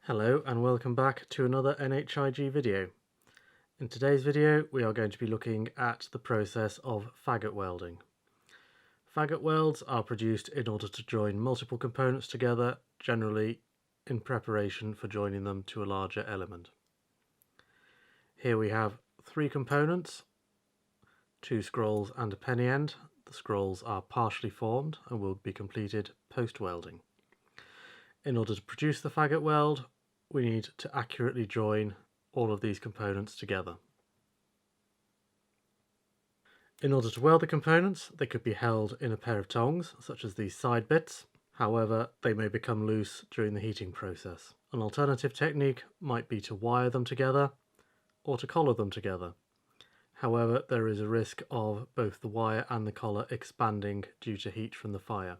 Hello and welcome back to another NHIG video. In today's video we are going to be looking at the process of faggot welding. Faggot welds are produced in order to join multiple components together, generally in preparation for joining them to a larger element. Here we have three components, two scrolls and a penny end. The scrolls are partially formed and will be completed post-welding. In order to produce the faggot weld, we need to accurately join all of these components together. In order to weld the components, they could be held in a pair of tongs, such as these side bits. However, they may become loose during the heating process. An alternative technique might be to wire them together or to collar them together. However, there is a risk of both the wire and the collar expanding due to heat from the fire,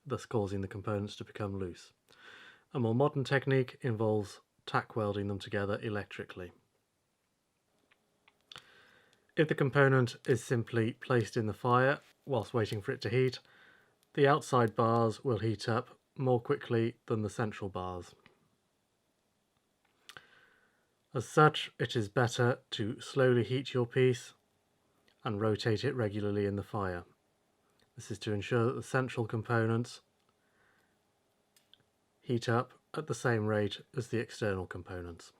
thus causing the components to become loose. A more modern technique involves tack welding them together electrically. If the component is simply placed in the fire whilst waiting for it to heat, the outside bars will heat up more quickly than the central bars. As such, it is better to slowly heat your piece and rotate it regularly in the fire. This is to ensure that the central components heat up at the same rate as the external components.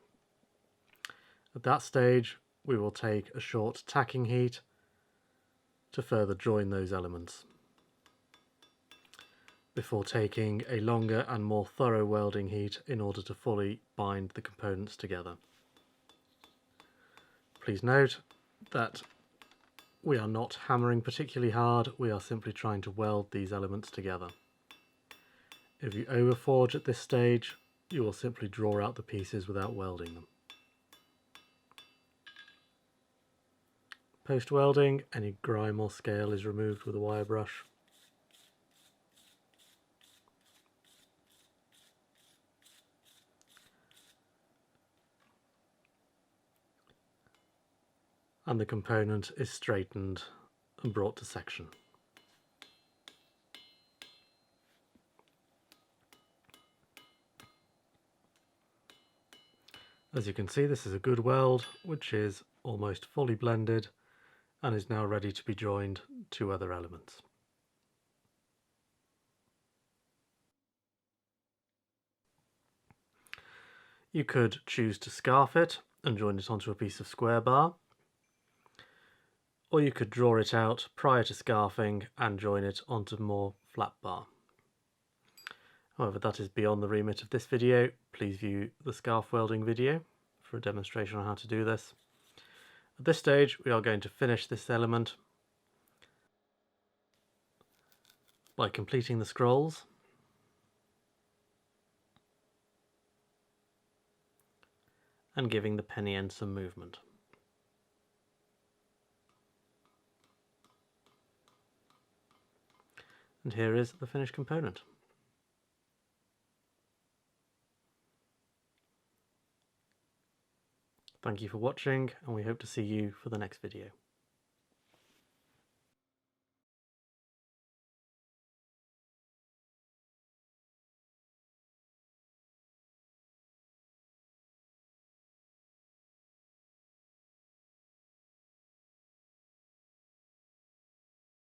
At that stage, we will take a short tacking heat to further join those elements, before taking a longer and more thorough welding heat in order to fully bind the components together. Please note that we are not hammering particularly hard, we are simply trying to weld these elements together. If you overforge at this stage, you will simply draw out the pieces without welding them. Post-welding, any grime or scale is removed with a wire brush. And the component is straightened and brought to section. As you can see, this is a good weld, which is almost fully blended and is now ready to be joined to other elements. You could choose to scarf it and join it onto a piece of square bar, or you could draw it out prior to scarfing and join it onto more flat bar. However, that is beyond the remit of this video. Please view the scarf welding video for a demonstration on how to do this. At this stage, we are going to finish this element by completing the scrolls and giving the penny end some movement. And here is the finished component. Thank you for watching, and we hope to see you for the next video.